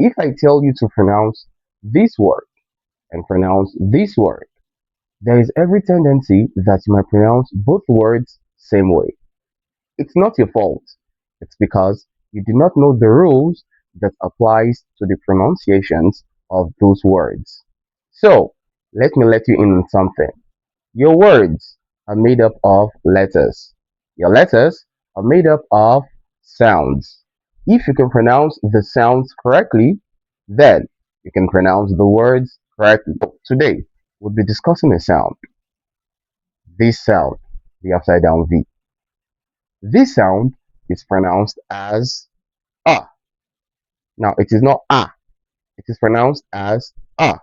if I tell you to pronounce this word and pronounce this word, there is every tendency that you might pronounce both words same way. It's not your fault. It's because you do not know the rules that applies to the pronunciations of those words. So, let me let you in on something. Your words are made up of letters. Your letters are made up of sounds. If you can pronounce the sounds correctly, then you can pronounce the words correctly. Today, we'll be discussing a sound. This sound, the upside down V. This sound is pronounced as ah. Now, it is not ah, it is pronounced as ah.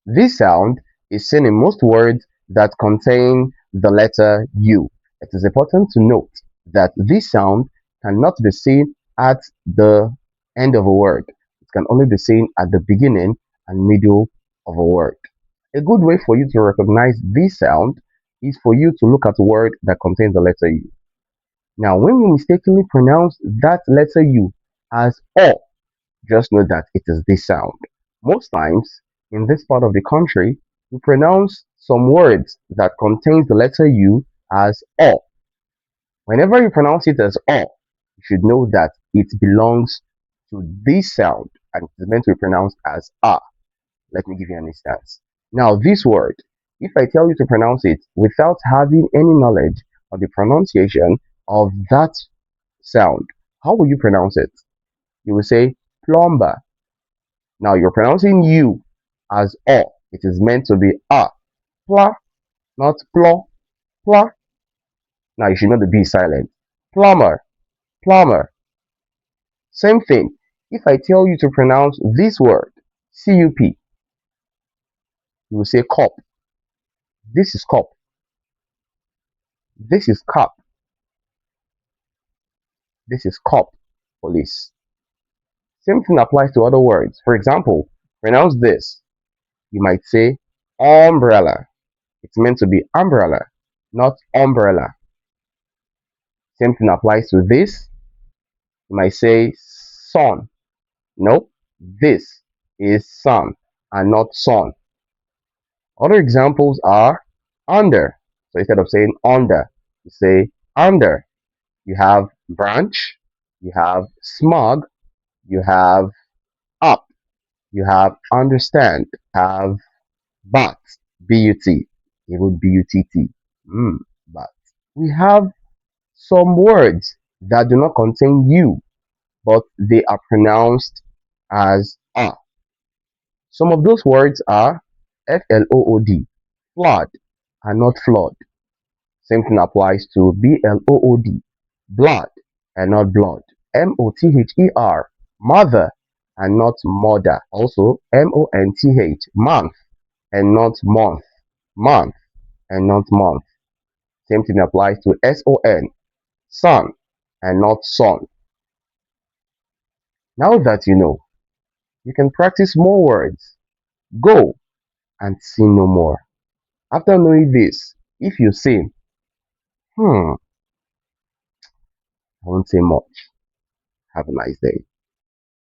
This sound is seen in most words that contain the letter U. It is important to note that this sound cannot be seen at the end of a word. It can only be seen at the beginning and middle of a word. A good way for you to recognize this sound is for you to look at a word that contains the letter U. Now, when you mistakenly pronounce that letter U as O, just know that it is this sound. Most times, in this part of the country, we pronounce some words that contains the letter U as O. Whenever you pronounce it as O, you should know that it belongs to this sound and it is meant to be pronounced as A. Let me give you an instance. Now, this word, if I tell you to pronounce it without having any knowledge of the pronunciation of that sound, how will you pronounce it? You will say plumber. Now you're pronouncing U as O. It is meant to be A. Pla, not plo. Pla. Now you should know the B silent. Plumber. Plumber. Same thing. If I tell you to pronounce this word, CUP, you will say cop. This is cop. This is cop. This is cop. Police. Same thing applies to other words. For example, pronounce this. You might say umbrella. It's meant to be umbrella, not umbrella. Same thing applies to this. You might say sun. No, this is sun and not sun. Other examples are under. So instead of saying under, you say under. You have branch, you have smug, you have up, you have understand, have but, B-U-T, even B-U-T-T, but. We have some words that do not contain U, but they are pronounced as A. Some of those words are Flood, flood, and not flood. Same thing applies to Blood, blood, and not blood. Mother, mother, and not mother. Also, month, month, and not month, month, and not month. Same thing applies to son, and not son. Now that you know, you can practice more words. Go and sin no more. After knowing this, if you sin, I won't say much. Have a nice day.